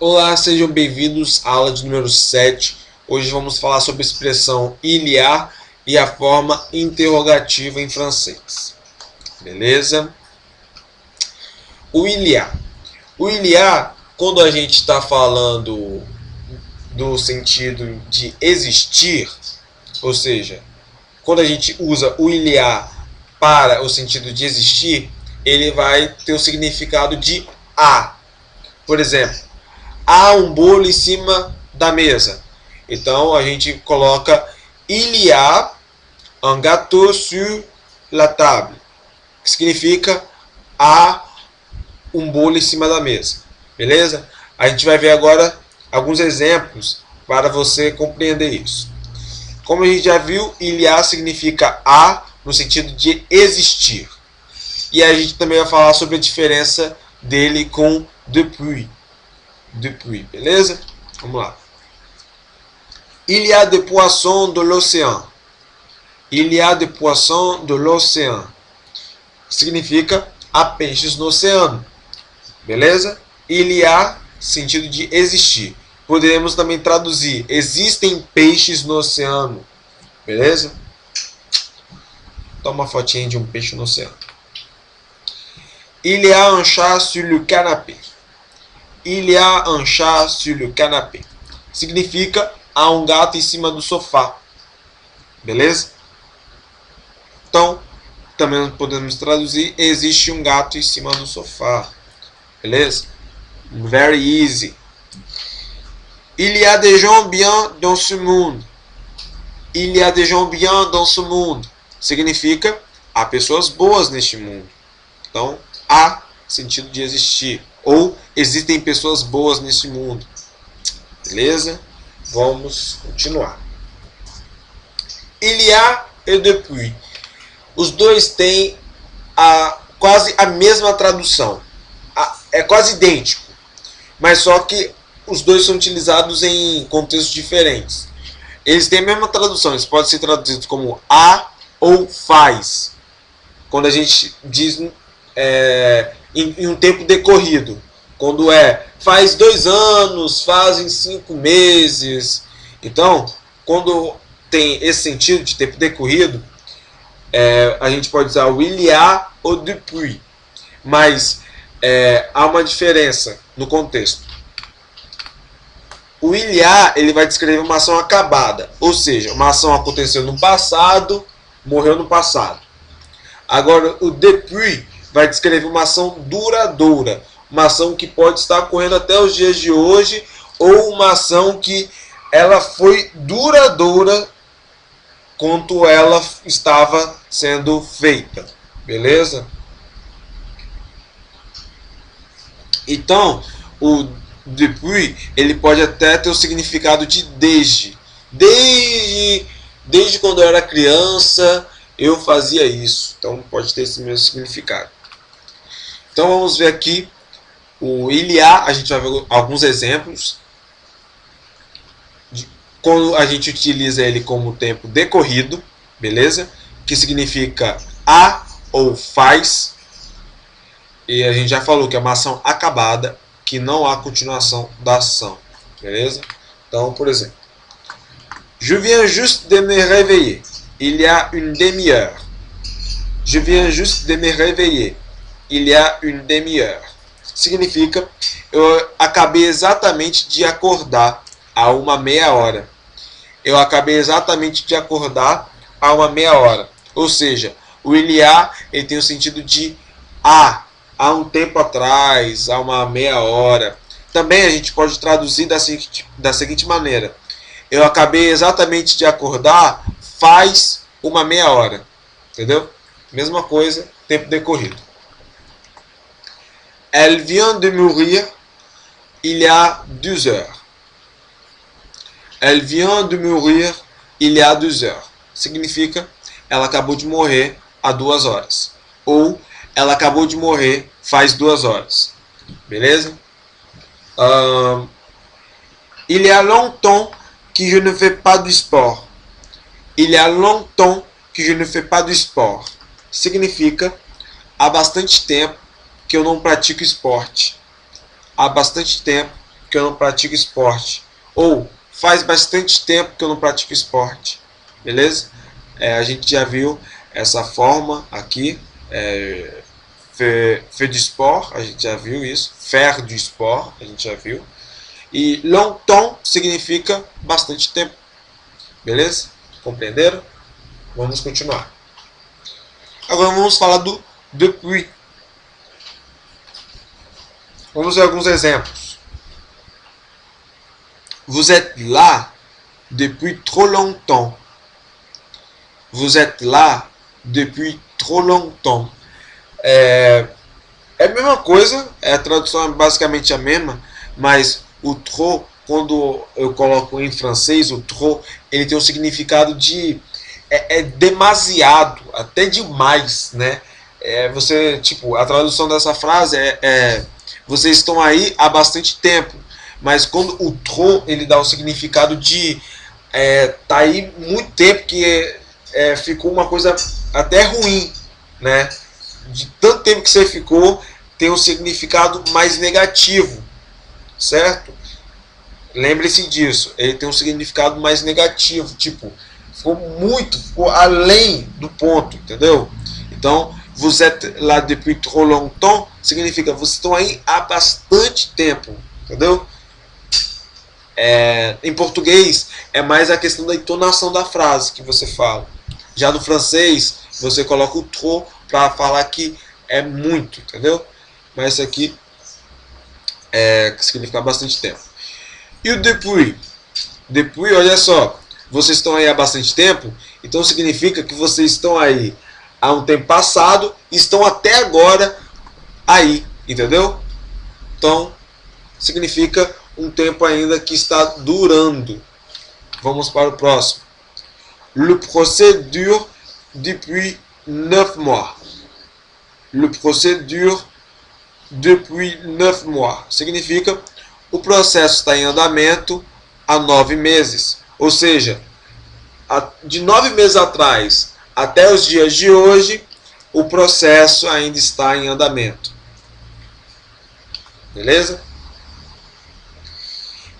Olá, sejam bem-vindos à aula de número 7. Hoje vamos falar sobre a expressão il y a e a forma interrogativa em francês. Beleza? O il y a. O il y a, quando a gente está falando do sentido de existir, ou seja, quando a gente usa o il y a para o sentido de existir, ele vai ter o significado de há. Por exemplo, há um bolo em cima da mesa. Então a gente coloca il y a un gâteau sur la table, que significa há um bolo em cima da mesa. Beleza? A gente vai ver agora alguns exemplos para você compreender isso. Como a gente já viu, il y a significa há no sentido de existir. E a gente também vai falar sobre a diferença dele com depuis. Depuis, beleza? Vamos lá. Il y a des poissons de l'océan. Il y a des poissons de l'océan. Significa há peixes no oceano. Beleza? Il y a, sentido de existir. Poderíamos também traduzir existem peixes no oceano. Beleza? Toma uma fotinha de um peixe no oceano. Il y a un chat sur le canapé. Il y a un chat sur le canapé. Significa há um gato em cima do sofá. Beleza? Então, também podemos traduzir existe um gato em cima do sofá. Beleza? Very easy. Il y a des gens bien dans ce monde. Il y a des gens bien dans ce monde. Significa há pessoas boas neste mundo. Então, há sentido de existir. Ou existem pessoas boas nesse mundo. Beleza? Vamos continuar. Il y a et depuis. Os dois têm quase a mesma tradução. É quase idêntico. Mas só que os dois são utilizados em contextos diferentes. Eles têm a mesma tradução. Eles podem ser traduzidos como a ou faz. Quando a gente diz em um tempo decorrido. Quando faz 2 anos, fazem 5 meses. Então, quando tem esse sentido de tempo decorrido, a gente pode usar o il y a ou depuis. Mas há uma diferença no contexto. O il y a, ele vai descrever uma ação acabada. Ou seja, uma ação aconteceu no passado, morreu no passado. Agora, o depuis vai descrever uma ação duradoura, uma ação que pode estar ocorrendo até os dias de hoje, ou uma ação que ela foi duradoura quanto ela estava sendo feita. Beleza? Então, o depuis, ele pode até ter o significado de desde. Desde quando eu era criança, eu fazia isso. Então, pode ter esse mesmo significado. Então vamos ver aqui o il y a, a gente vai ver alguns exemplos de quando a gente utiliza ele como tempo decorrido, beleza? Que significa há ou faz. E a gente já falou que é uma ação acabada, que não há continuação da ação, beleza? Então, por exemplo, je viens juste de me réveiller. Il y a une demi-heure. Je viens juste de me réveiller. Il y a une demi-heure. Significa eu acabei exatamente de acordar há uma meia hora. Eu acabei exatamente de acordar há uma meia hora. Ou seja, o il y a, ele tem o sentido de há um tempo atrás, há uma meia hora. Também a gente pode traduzir da seguinte maneira. Eu acabei exatamente de acordar faz uma meia hora. Entendeu? Mesma coisa, tempo decorrido. Elle vient de mourir il y a 2 heures. Elle vient de mourir il y a 2 heures. Significa ela acabou de morrer há 2 horas. Ou ela acabou de morrer faz 2 horas. Beleza? Il y a longtemps que je ne fais pas du sport. Il y a longtemps que je ne fais pas du sport. Significa há bastante tempo que eu não pratico esporte. Há bastante tempo que eu não pratico esporte. Ou faz bastante tempo que eu não pratico esporte. Beleza? A gente já viu essa forma aqui. Faire du sport, a gente já viu isso. Faire du sport, a gente já viu. E longtemps significa bastante tempo. Beleza? Compreenderam? Vamos continuar. Agora vamos falar do depuis. Vamos ver alguns exemplos. Vous êtes là depuis trop longtemps. Vous êtes là depuis trop longtemps. É a mesma coisa, a tradução é basicamente a mesma, mas o trop, quando eu coloco em francês, o trop, ele tem um significado de demasiado, até demais, né? Você, tipo, a tradução dessa frase vocês estão aí há bastante tempo, mas quando o trop, ele dá o significado de tá aí muito tempo, que ficou uma coisa até ruim, né? De tanto tempo que você ficou, tem um significado mais negativo, certo? Lembre-se disso, ele tem um significado mais negativo, tipo, ficou além do ponto, entendeu? Então, vous êtes là depuis trop longtemps significa vocês estão aí há bastante tempo, entendeu? Em português é mais a questão da entonação da frase que você fala. Já no francês você coloca o trop para falar que é muito, entendeu? Mas isso aqui significa bastante tempo. E o depuis? Depuis, olha só, vocês estão aí há bastante tempo, então significa que vocês estão aí há um tempo passado e estão até agora aí, entendeu? Então, significa um tempo ainda que está durando. Vamos para o próximo. Le procès dure depuis 9 mois. Le procès dure depuis 9 mois. Significa o processo está em andamento há 9 meses. Ou seja, de 9 meses atrás até os dias de hoje, o processo ainda está em andamento. Beleza?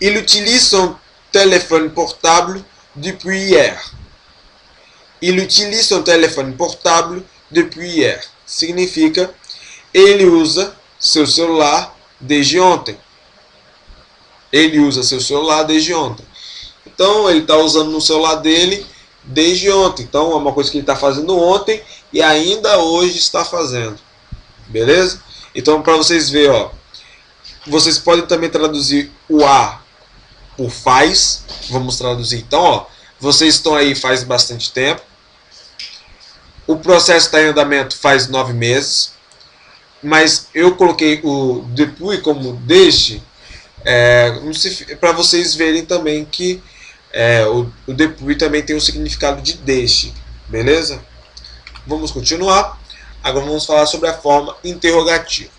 Il utilise son téléphone portable depuis hier. Il utilise son téléphone portable depuis hier. Significa ele usa seu celular desde ontem. Ele usa seu celular desde ontem. Então, ele está usando no celular dele desde ontem. Então, é uma coisa que ele está fazendo ontem e ainda hoje está fazendo. Beleza? Então, para vocês verem, ó, vocês podem também traduzir o a por faz. Vamos traduzir então, ó. Vocês estão aí faz bastante tempo. O processo está em andamento faz 9 meses. Mas eu coloquei o depuis como desde, para vocês verem também que o depuis também tem um significado de desde. Beleza? Vamos continuar. Agora vamos falar sobre a forma interrogativa.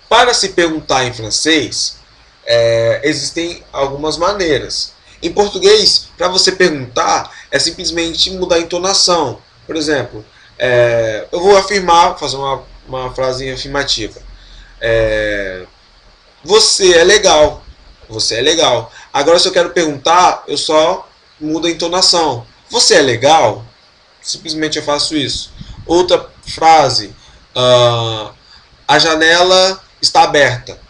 Para se perguntar em francês, existem algumas maneiras. Em português, para você perguntar, é simplesmente mudar a entonação. Por exemplo, eu vou afirmar, fazer uma frase afirmativa. Você é legal. Você é legal. Agora, se eu quero perguntar, eu só mudo a entonação. Você é legal? Simplesmente eu faço isso. Outra frase. A janela está aberta.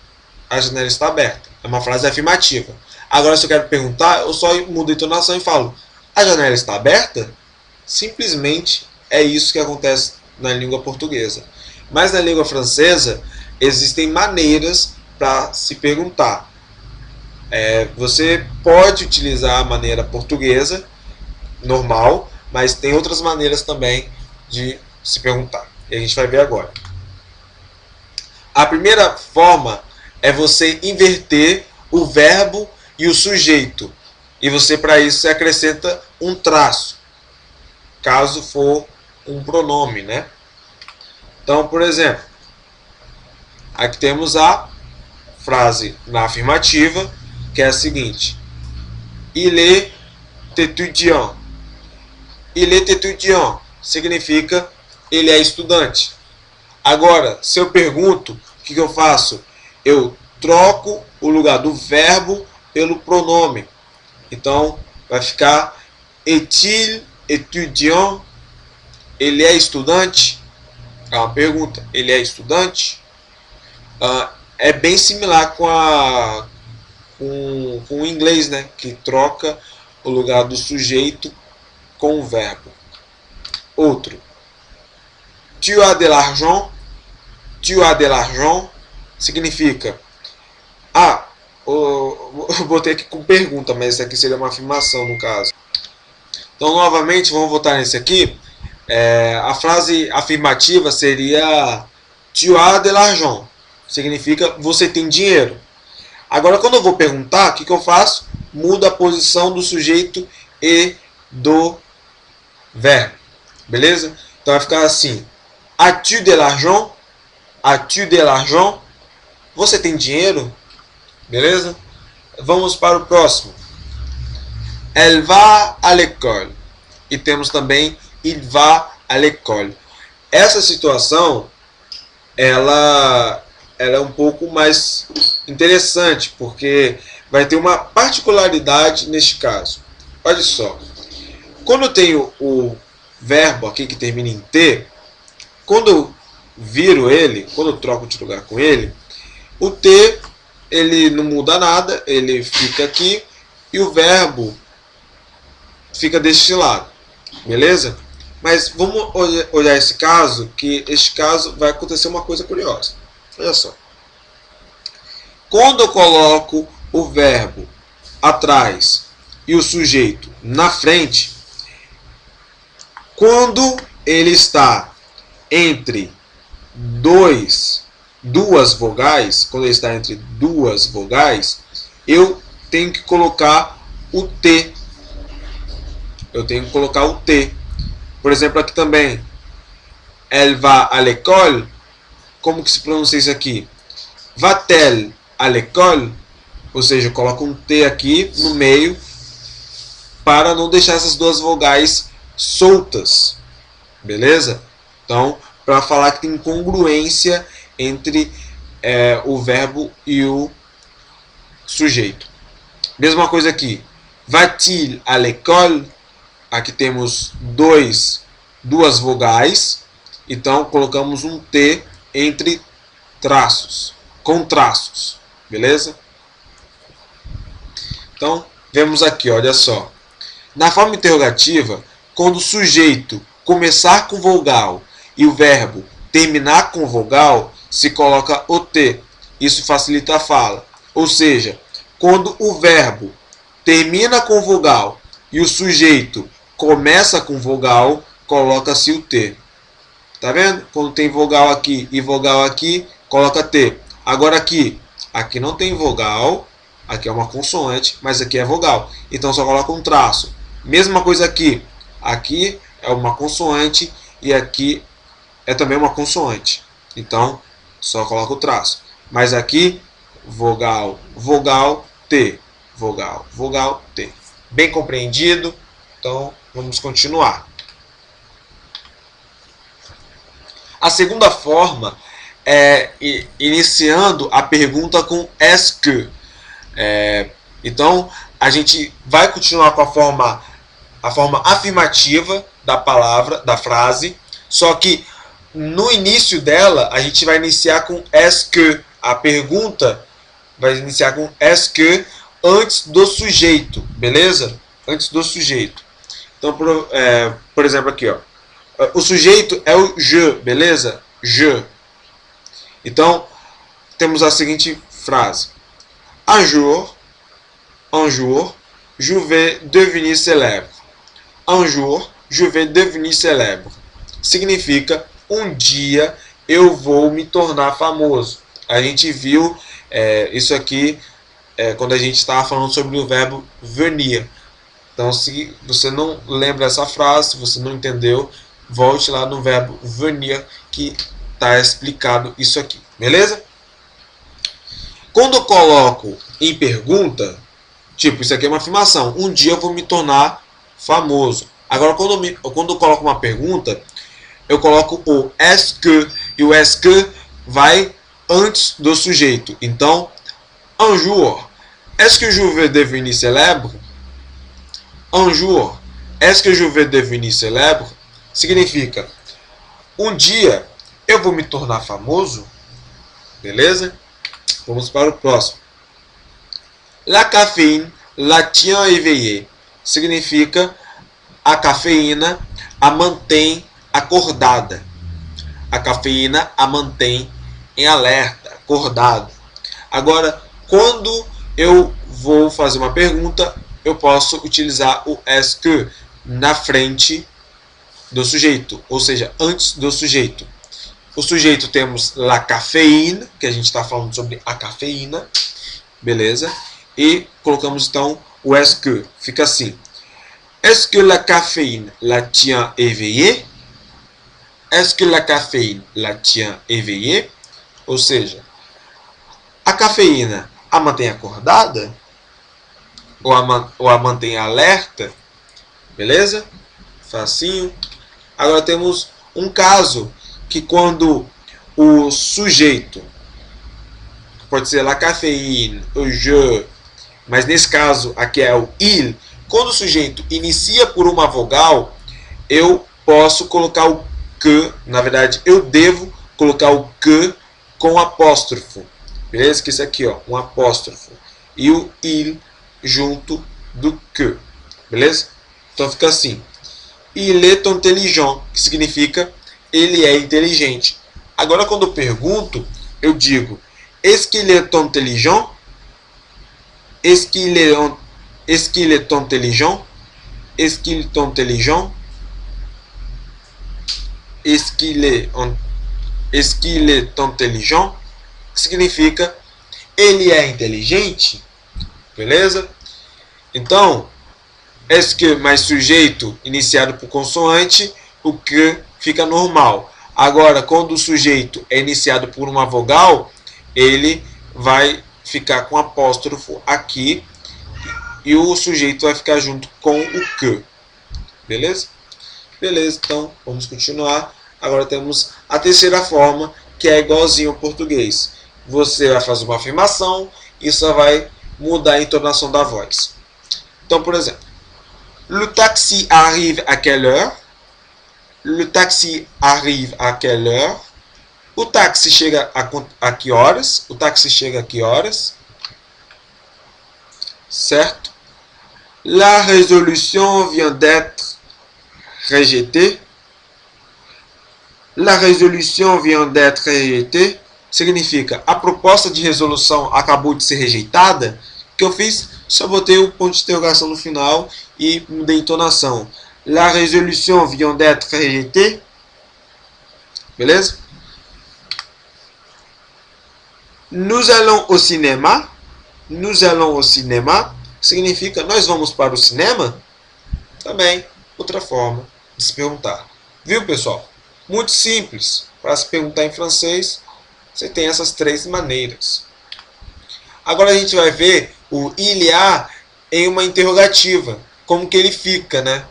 A janela está aberta. É uma frase afirmativa. Agora, se eu quero perguntar, eu só mudo a entonação e falo: a janela está aberta? Simplesmente é isso que acontece na língua portuguesa. Mas na língua francesa, existem maneiras para se perguntar. Você pode utilizar a maneira portuguesa, normal, mas tem outras maneiras também de se perguntar. E a gente vai ver agora. A primeira forma é você inverter o verbo e o sujeito. E você, para isso, você acrescenta um traço, caso for um pronome, né? Então, por exemplo, aqui temos a frase na afirmativa, que é a seguinte: Il est étudiant. Il est étudiant significa ele é estudante. Agora, se eu pergunto, o que eu faço? Eu troco o lugar do verbo pelo pronome. Então, vai ficar est-il étudiant? Ele é estudante? É uma pergunta. Ele é estudante? É bem similar com o inglês, né? Que troca o lugar do sujeito com o verbo. Outro. Tu as de l'argent? Tu as de l'argent significa... eu botei aqui com pergunta, mas isso aqui seria uma afirmação no caso. Então, novamente, vamos voltar nesse aqui. A frase afirmativa seria tu as de l'argent. Significa você tem dinheiro. Agora, quando eu vou perguntar, o que eu faço? Mudo a posição do sujeito e do verbo. Beleza? Então vai ficar assim. As-tu de l'argent? As-tu de l'argent? Você tem dinheiro? Beleza? Vamos para o próximo. Elle va à l'école. E temos também il va à l'école. Essa situação, ela é um pouco mais interessante, porque vai ter uma particularidade neste caso. Olha só. Quando eu tenho o verbo aqui que termina em T, quando eu viro ele, quando eu troco de lugar com ele, o T ele não muda nada, ele fica aqui e o verbo fica deste lado, beleza? Mas vamos olhar esse caso, que este caso vai acontecer uma coisa curiosa. Olha só. Quando eu coloco o verbo atrás e o sujeito na frente, quando ele está entre duas vogais, quando ele está entre duas vogais, eu tenho que colocar o T. Eu tenho que colocar o T. Por exemplo, aqui também. Elle va à l'école. Como que se pronuncia isso aqui? Va-t-elle à l'école? Ou seja, eu coloco um T aqui no meio para não deixar essas duas vogais soltas. Beleza? Então, para falar que tem congruência entre o verbo e o sujeito. Mesma coisa aqui. Va-t-il à l'école? Aqui temos duas vogais. Então, colocamos um T entre traços. Com traços. Beleza? Então, vemos aqui, olha só. Na forma interrogativa, quando o sujeito começar com vogal e o verbo terminar com vogal, se coloca o T. Isso facilita a fala. Ou seja, quando o verbo termina com vogal e o sujeito começa com vogal, coloca-se o T. Tá vendo? Quando tem vogal aqui e vogal aqui, coloca T. Agora aqui não tem vogal, aqui é uma consoante, mas aqui é vogal. Então só coloca um traço. Mesma coisa aqui. Aqui é uma consoante e aqui é também uma consoante. Então só coloca o traço. Mas aqui, vogal, vogal, T. Vogal, vogal, T. Bem compreendido? Então vamos continuar. A segunda forma é iniciando a pergunta com est-ce que. Então a gente vai continuar com a forma afirmativa da palavra, da frase, só que no início dela a gente vai iniciar com est-ce que. A pergunta vai iniciar com est-ce que antes do sujeito, beleza? Antes do sujeito. Então, por exemplo, aqui, ó. O sujeito é o je, beleza? Je. Então, temos a seguinte frase. Un jour, je vais devenir célèbre. Un jour, je vais devenir célèbre. Significa, um dia eu vou me tornar famoso. A gente viu isso aqui quando a gente estava falando sobre o verbo venir. Então, se você não lembra essa frase, se você não entendeu, volte lá no verbo venir, que está explicado isso aqui. Beleza? Quando eu coloco em pergunta, tipo, isso aqui é uma afirmação. Um dia eu vou me tornar famoso. Agora, quando eu coloco uma pergunta, eu coloco o est-ce que. E o est-ce que vai antes do sujeito. Então, Un jour, est-ce que je vais devenir célèbre? Un jour, est-ce que je vais devenir célèbre? Significa, um dia eu vou me tornar famoso? Beleza? Vamos para o próximo. La caféine la tient éveillée. Significa, a cafeína a mantém acordada. A cafeína a mantém em alerta, acordado. Agora, quando eu vou fazer uma pergunta, eu posso utilizar o est-ce que na frente do sujeito, ou seja, antes do sujeito. O sujeito temos la caféine, que a gente está falando sobre a cafeína, beleza? E colocamos então o est-ce que, fica assim. Est-ce que la caféine la tient éveillée? Est-ce que la caféine la tient éveillée? Ou seja, a cafeína a mantém acordada? Ou a mantém alerta? Beleza? Facinho. Agora temos um caso que quando o sujeito, pode ser la caféine, o je, mas nesse caso aqui é o il, quando o sujeito inicia por uma vogal, eu posso colocar o que, na verdade eu devo colocar o que com apóstrofo. Beleza? Que isso aqui, ó, um apóstrofo. E o il junto do que. Beleza? Então fica assim. Il est intelligent, que significa ele é inteligente. Agora quando eu pergunto, eu digo est-ce qu'il est intelligent? Est-ce qu'il est intelligent? Est-ce qu'il est intelligent? Est-ce qu'il est intelligent? Significa ele é inteligente, beleza? Então, est-ce que mais sujeito iniciado por consoante, o que fica normal. Agora, quando o sujeito é iniciado por uma vogal, ele vai ficar com apóstrofo aqui e o sujeito vai ficar junto com o que, beleza? Beleza, então vamos continuar. Agora temos a terceira forma, que é igualzinho ao português. Você vai fazer uma afirmação e só vai mudar a entonação da voz. Então, por exemplo, le taxi arrive à quelle heure? Le taxi arrive à quelle heure? O táxi chega a que horas? O táxi chega a que horas? Certo? La résolution vient d'être rejetée. La résolution vient d'être rejetée. Significa, a proposta de resolução acabou de ser rejeitada. O que eu fiz? Só botei o ponto de interrogação no final e mudei a entonação. La résolution vient d'être rejetée. Beleza? Nous allons au cinéma. Nous allons au cinéma. Significa, nós vamos para o cinema? Também, outra forma de se perguntar. Viu, pessoal? Muito simples. Para se perguntar em francês, você tem essas três maneiras. Agora a gente vai ver o il y a em uma interrogativa. Como que ele fica, né?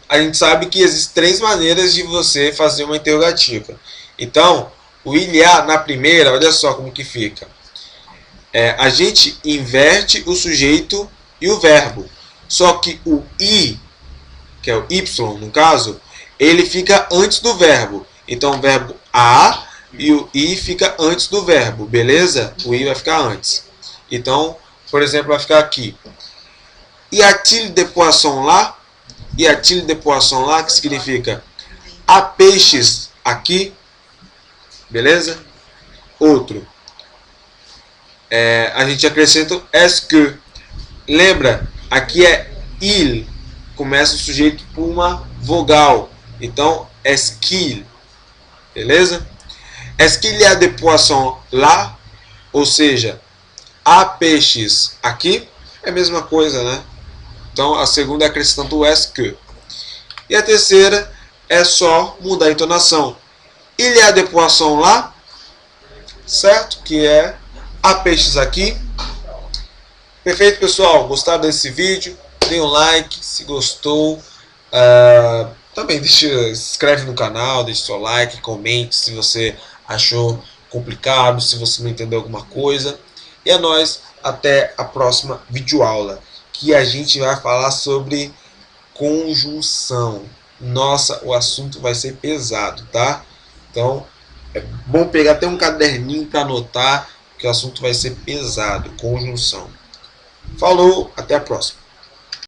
A gente sabe que existem três maneiras de você fazer uma interrogativa. Então, o il y a na primeira, olha só como que fica. A gente inverte o sujeito e o verbo. Só que o i, que é o y no caso, ele fica antes do verbo. Então o verbo a e o i fica antes do verbo, beleza? O i vai ficar antes. Então, por exemplo, vai ficar aqui. Y a-t-il des poissons là? Y a-t-il des poissons là? Que significa há peixes aqui, beleza? Outro. A gente acrescenta est-ce que. Lembra, aqui é il. Começa o sujeito por uma vogal. Então, est-ce qu'il. Beleza? Est-ce qu'il y a des poissons là? Ou seja, há peixes aqui. É a mesma coisa, né? Então, a segunda é acrescentando o est-ce que. E a terceira é só mudar a entonação. Il y a des poissons là? Certo? Que é há peixes aqui. Perfeito, pessoal? Gostaram desse vídeo? Dê um like se gostou. Também se inscreve no canal, deixe seu like, comente se você achou complicado, se você não entendeu alguma coisa. E é nóis, até a próxima videoaula, que a gente vai falar sobre conjunção. Nossa, o assunto vai ser pesado, tá? Então, é bom pegar até um caderninho para anotar, que o assunto vai ser pesado, conjunção. Falou, até a próxima.